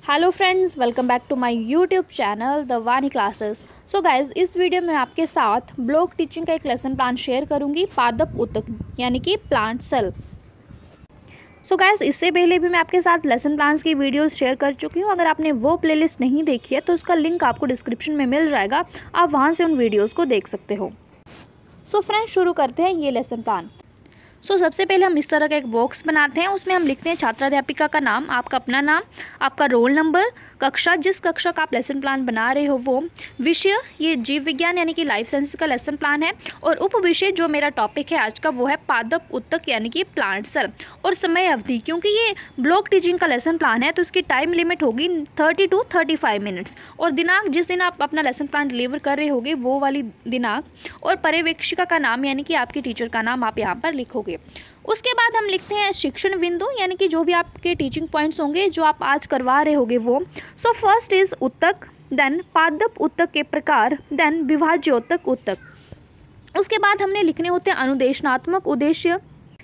Hello friends, welcome back to my YouTube channel the Vani classes. So guys, इस video में आपके साथ block teaching का एक लेसन प्लान शेयर करूंगी, पादप उत्तक यानी कि प्लांट सेल। सो गाइज, इससे पहले भी मैं आपके साथ लेसन प्लान्स की वीडियोस शेयर कर चुकी हूँ। अगर आपने वो प्लेलिस्ट नहीं देखी है तो उसका लिंक आपको डिस्क्रिप्शन में मिल जाएगा, आप वहाँ से उन वीडियोज़ को देख सकते हो। सो फ्रेंड्स, शुरू करते हैं ये लेसन प्लान। सबसे पहले हम इस तरह का एक बॉक्स बनाते हैं। उसमें हम लिखते हैं छात्राध्यापिका का नाम, आपका अपना नाम, आपका रोल नंबर, कक्षा, जिस कक्षा का आप लेसन प्लान बना रहे हो वो, विषय, ये जीव विज्ञान यानी कि लाइफ साइंस का लेसन प्लान है, और उप विषय जो मेरा टॉपिक है आज का वो है पादप उत्तक यानी कि प्लांट सेल, और समय अवधि, क्योंकि ये ब्लॉक टीचिंग का लेसन प्लान है तो इसकी टाइम लिमिट होगी 30 to 35 मिनट्स, और दिनांक जिस दिन आप अपना लेसन प्लान डिलीवर कर रहे होगे वो वाली दिनांक, और पर्यवेक्षिका का नाम यानी कि आपकी टीचर का नाम आप यहाँ पर लिखोगे। उसके बाद हम लिखते हैं शिक्षण बिंदु, यानी कि जो भी आपके टीचिंग पॉइंट्स होंगे जो आप आज करवा रहे होगे वो। फर्स्ट इज उत्तक, देन पादप उत्तक के प्रकार, देन विभाज्योत्तक उत्तक। उसके बाद हमने लिखने होते हैं अनुदेशनात्मक उद्देश्य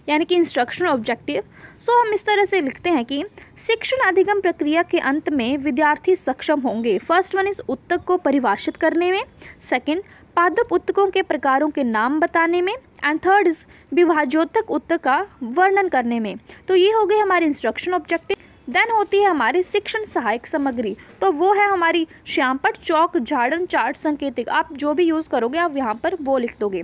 यानी कि इंस्ट्रक्शनल ऑब्जेक्टिव। हम इस तरह से लिखते हैं कि शिक्षण अधिगम प्रक्रिया के अंत में विद्यार्थी सक्षम होंगे। फर्स्ट वन इज उत्तक को परिभाषित करने में, सेकंड पादप उत्तकों के प्रकारों के नाम बताने में, एंड थर्ड इज विभाज्योत्तक उत्तक का वर्णन करने में। तो ये हो गए हमारे इंस्ट्रक्शन ऑब्जेक्टिव। देन होती है हमारी शिक्षण सहायक सामग्री, तो वो है हमारी श्यामपट्ट, चौक, झाड़न, चार्ट, संकेतिक, आप जो भी यूज़ करोगे आप यहाँ पर वो लिख दोगे।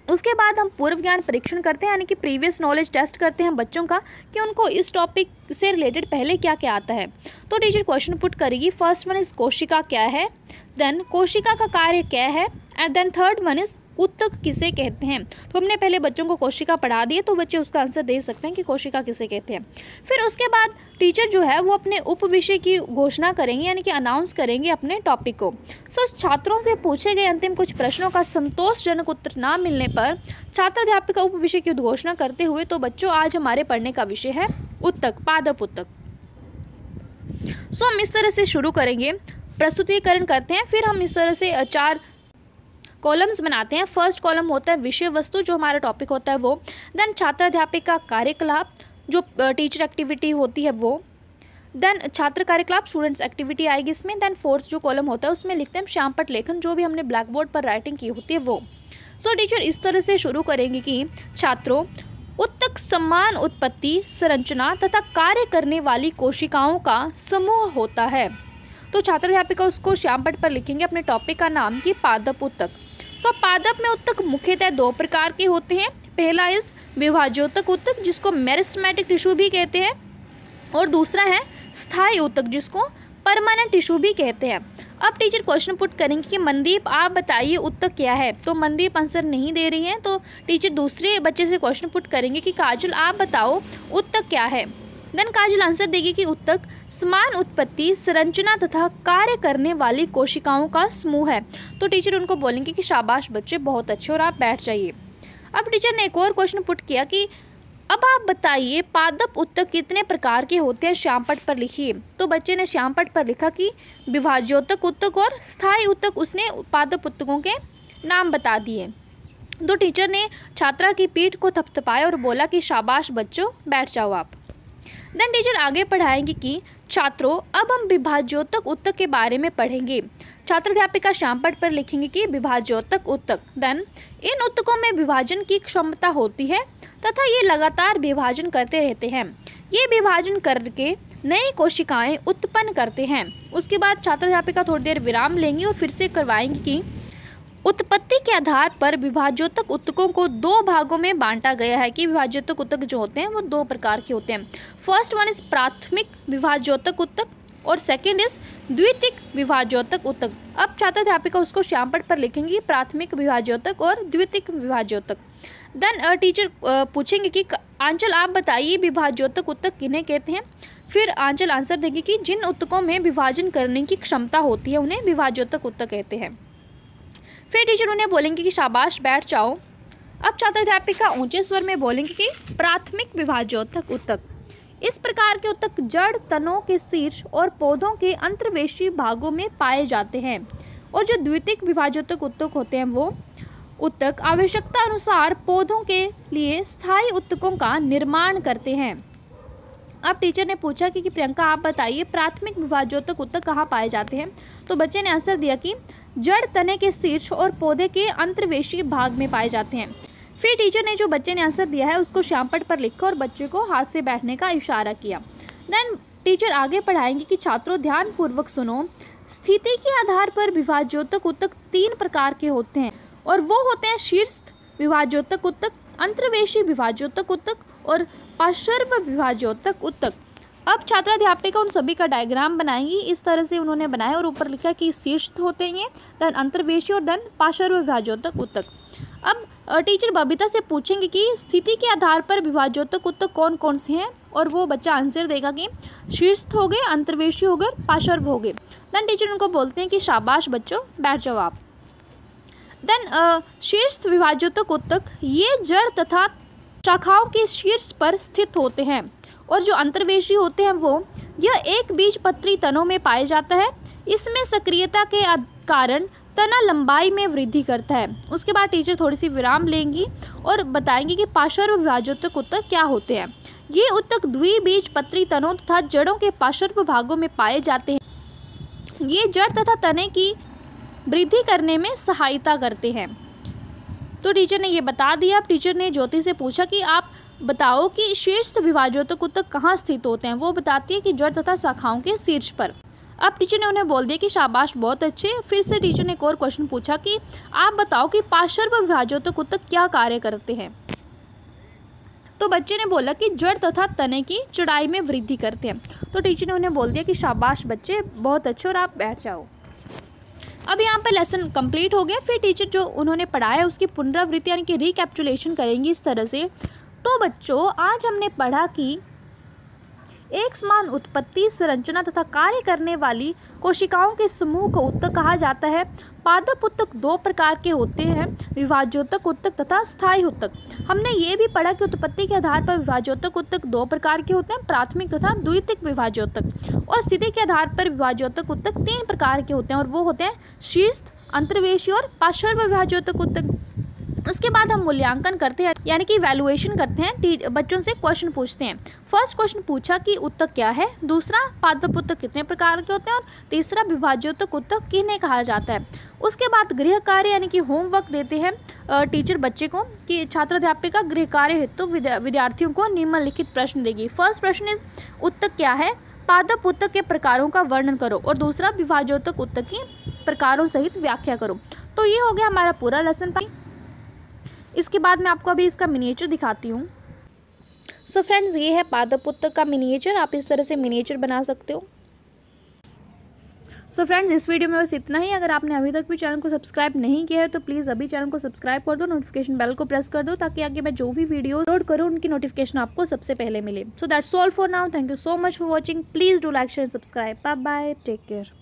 उसके बाद हम पूर्व ज्ञान परीक्षण करते हैं, यानी कि प्रीवियस नॉलेज टेस्ट करते हैं बच्चों का कि उनको इस टॉपिक से रिलेटेड पहले क्या क्या आता है। तो टीचर क्वेश्चन पुट करेगी। फर्स्ट वन इज कोशिका क्या है, देन कोशिका का कार्य क्या है, and then third one is उत्तक किसे कहते हैं। तो हमने पहले बच्चों को कोशिका पढ़ा दिए तो बच्चे उसका आंसर दे सकते हैं कि कोशिका किसे कहते हैं। फिर उसके बाद टीचर जो है वो अपने उप विषय की घोषणा करेंगे, यानी कि अनाउंस करेंगे अपने टॉपिक को। छात्रों से पूछे गए अंतिम कुछ प्रश्नों का संतोषजनक उत्तर ना मिलने पर छात्राध्यापिका उप विषय की उद्घोषणा करते हुए, तो बच्चों आज हमारे पढ़ने का विषय है उत्तक, पादप उत्तक। हम इस तरह से शुरू करेंगे, प्रस्तुतिकरण करते हैं, फिर हम इस तरह से 4 कॉलम्स बनाते हैं। फर्स्ट कॉलम होता है विषय वस्तु, जो हमारा टॉपिक होता है वो, देन छात्राध्यापिका कार्यकलाप, जो टीचर एक्टिविटी होती है वो, देन छात्र कार्यकलाप, स्टूडेंट्स एक्टिविटी आएगी इसमें, देन फोर्थ जो कॉलम होता है उसमें लिखते हैं श्यामपट्ट लेखन, जो भी हमने ब्लैक बोर्ड पर राइटिंग की होती है वो। टीचर इस तरह से शुरू करेंगे कि छात्रों, उत्तक समान उत्पत्ति, संरचना तथा कार्य करने वाली कोशिकाओं का समूह होता है। तो छात्राध्यापिका उसको श्यामपट्ट पर लिखेंगे अपने टॉपिक का नाम कि पादप उत्तक। पादप में उत्तक मुख्यतः 2 प्रकार के होते हैं। पहला इस विभाज्योत्तक उत्तक, जिसको मेरिस्टेमेटिक टिश्यू भी कहते हैं, और दूसरा है स्थायी उत्तक, जिसको परमानेंट टिश्यू भी कहते हैं। अब टीचर क्वेश्चन पुट करेंगे कि मनदीप आप बताइए उत्तक क्या है। तो मनदीप आंसर नहीं दे रही है, तो टीचर दूसरे बच्चे से क्वेश्चन पुट करेंगे कि काजल आप बताओ उत्तक क्या है। देन काजल आंसर देगी कि उत्तक समान उत्पत्ति, संरचना तथा कार्य करने वाली कोशिकाओं का समूह है। तो टीचर उनको बोलेंगे कि शाबाश बच्चे, बहुत अच्छे, और आप बैठ जाइए। अब टीचर ने एक और क्वेश्चन पुट किया कि अब आप बताइए पादप उत्तक कितने प्रकार के होते हैं, श्यामपट्ट पर लिखिए। तो बच्चे ने श्यामपट्ट पर लिखा कि विभाज्योत्तक उत्तक और स्थायी उत्तक, उसने पादप उत्तकों के नाम बता दिए। तो टीचर ने छात्रा की पीठ को थपथपाया और बोला कि शाबाश बच्चों, बैठ जाओ आप। देन टीचर आगे पढ़ाएंगे कि छात्रों, अब हम विभाज्योत्तक उत्तक के बारे में पढ़ेंगे। छात्राध्यापिका श्यामपट्ट पर लिखेंगे कि विभाज्योत्तक उत्तक, देन इन उत्तकों में विभाजन की क्षमता होती है तथा ये लगातार विभाजन करते रहते हैं। ये विभाजन करके नई कोशिकाएं उत्पन्न करते हैं। उसके बाद छात्राध्यापिका थोड़ी देर विराम लेंगी और फिर से करवाएंगी कि उत्पत्ति के आधार पर विभाज्योत्तक उत्तकों को 2 भागों में बांटा गया है, कि विभाज्योत्तक उत्तक जो होते हैं वो 2 प्रकार के होते हैं। फर्स्ट वन इज प्राथमिक विभाज्योत्तक उत्तक, और सेकंड इज द्वितीयक विभाज्योत्तक उत्तक। अब छात्राध्यापिका उसको श्यामपट्ट पर लिखेंगी प्राथमिक विभाज्योत्तक और द्वितीयक विभाज्योत्तक। देन टीचर पूछेंगे कि आंचल आप बताइए विभाज्योत्तक उत्तक किन्हें कहते हैं। फिर आंचल आंसर देगी कि जिन उत्तकों में विभाजन करने की क्षमता होती है उन्हें विभाज्योत्तक उत्तक कहते हैं। फिर टीचर उन्हें बोलेंगे कि शाबाश, बैठ जाओ। अब छात्राध्यापिका ऊंचे स्वर में बोलेंगे कि प्राथमिक विभाज्योत्तक उत्तक, इस प्रकार के उत्तक जड़, तनों के शीर्ष और पौधों के अंतर्वेशी भागों में पाए जाते हैं। और जो द्वितीयक विभाज्योत्तक उत्तक होते हैं वो उत्तक आवश्यकता अनुसार पौधों के लिए स्थायी उत्तकों का निर्माण करते हैं। अब टीचर ने पूछा कि प्रियंका आप बताइए प्राथमिक विभाज्योतक ऊतक कहाँ पाए जाते हैं। तो बच्चे ने आंसर दिया कि जड़, तने के शीर्ष और पौधे के अंतर्वेशी भाग में पाए जाते हैं। फिर टीचर ने जो बच्चे ने आंसर दिया है उसको श्यामपट्ट पर लिखा और बच्चे को हाथ से बैठने का इशारा किया। देन टीचर आगे पढ़ाएंगे कि छात्रों ध्यानपूर्वक सुनो। स्थिति के आधार पर विभाज्योतक ऊतक 3 प्रकार के होते हैं और वो होते हैं शीर्ष विभाज्योतक ऊतक, अंतर्वेशी विभाज्योतक ऊतक और पार्श्व विभाज्योतक ऊतक। अब छात्राध्यापिका उन सभी का डायग्राम बनाएंगी। इस तरह से उन्होंने बनाया और ऊपर लिखा कि शीर्ष होते हैं ये, देन अंतर्वेशी और देन पार्श्व विभाज्योतक ऊतक। अब टीचर बबीता से पूछेंगे कि स्थिति के आधार पर विभाज्योतक ऊतक कौन कौन से हैं और वो बच्चा आंसर देगा कि शीर्ष हो गए, अंतर्वेशी हो गए, पार्श्व हो गए। देन टीचर उनको बोलते हैं कि शाबाश बच्चों, बैठ जाओ आप। देन शीर्ष विभाज्योतक ऊतक ये जड़ तथा शाखाओं के शीर्ष पर स्थित होते हैं और जो अंतर्वेशी होते हैं वो यह एक बीजपत्री तनों में पाए जाता है। इसमें सक्रियता के कारण तना लंबाई में वृद्धि करता है। उसके बाद टीचर थोड़ी सी विराम लेंगी और बताएंगी कि पार्श्व विभाज्योतक ऊतक क्या होते हैं। ये ऊतक द्विबीजपत्री तनों तथा जड़ों के पार्श्व भागों में पाए जाते हैं। ये जड़ तथा तने की वृद्धि करने में सहायता करते हैं। तो टीचर ने ये बता दिया। अब टीचर ने ज्योति से पूछा कि आप बताओ कि शीर्ष विभाज्योतक ऊतक कहाँ स्थित होते हैं। वो बताती है कि जड़ तथा शाखाओं के शीर्ष पर। अब टीचर ने उन्हें बोल दिया कि शाबाश, बहुत अच्छे। फिर से टीचर ने एक और क्वेश्चन पूछा कि आप बताओ कि पार्श्व विभाज्योतक ऊतक क्या कार्य करते हैं। तो बच्चे ने बोला कि जड़ तथा तने की चौड़ाई में वृद्धि करते हैं। तो टीचर ने उन्हें बोल दिया कि शाबाश बच्चे, बहुत अच्छे और आप बैठ जाओ। अब यहाँ पर लेसन कंप्लीट हो गया। फिर टीचर जो उन्होंने पढ़ाया उसकी पुनरावृत्ति यानी कि रिकैप्चुलेशन करेंगी इस तरह से। तो बच्चों आज हमने पढ़ा कि एक समान उत्पत्ति, संरचना तथा कार्य करने वाली कोशिकाओं के समूह को ऊतक कहा जाता है। पादप ऊतक 2 प्रकार के होते हैं, विभाज्योतक ऊतक तथा स्थायी ऊतक। हमने ये भी पढ़ा कि उत्पत्ति के आधार पर विभाज्योतक ऊतक 2 प्रकार के होते हैं, प्राथमिक तथा द्वितीयक विभाज्योतक। और स्थिति के आधार पर विभाज्योतक ऊतक 3 प्रकार के होते हैं और वो होते हैं शीर्ष, अंतर्वेशी और पार्श्व विभाज्योतक ऊतक। उसके बाद हम मूल्यांकन करते हैं यानी कि इवैल्यूएशन करते हैं। बच्चों से क्वेश्चन पूछते हैं। फर्स्ट क्वेश्चन पूछा कि ऊतक क्या है, दूसरा पादप ऊतक कितने प्रकार के होते हैं और तीसरा विभाज्योतक ऊतक किन्हें कहा जाता है। उसके बाद गृह कार्य यानी कि होमवर्क देते हैं टीचर बच्चे को कि छात्राध्यापिका गृह कार्य हेतु विद्यार्थियों को निम्नलिखित प्रश्न देगी। फर्स्ट प्रश्न इज ऊतक क्या है, पादप ऊतक के प्रकारों का वर्णन करो और दूसरा विभाज्योतक ऊतक की प्रकारों सहित व्याख्या करो। तो ये हो गया हमारा पूरा लेसन। इसके बाद मैं आपको अभी इसका मिनिएचर दिखाती हूँ। सो फ्रेंड्स, ये है पादप ऊतक का मिनिएचर। आप इस तरह से मिनिएचर बना सकते हो। सो फ्रेंड्स, इस वीडियो में बस इतना ही। अगर आपने अभी तक भी चैनल को सब्सक्राइब नहीं किया है तो प्लीज़ अभी चैनल को सब्सक्राइब कर दो, नोटिफिकेशन बेल को प्रेस कर दो ताकि आगे मैं जो भी वीडियो अपलोड करूँ उनकी नोटिफिकेशन आपको सबसे पहले मिले। So that's all for now. Thank you so much for watching. Please do like, share, subscribe. Bye bye, take care.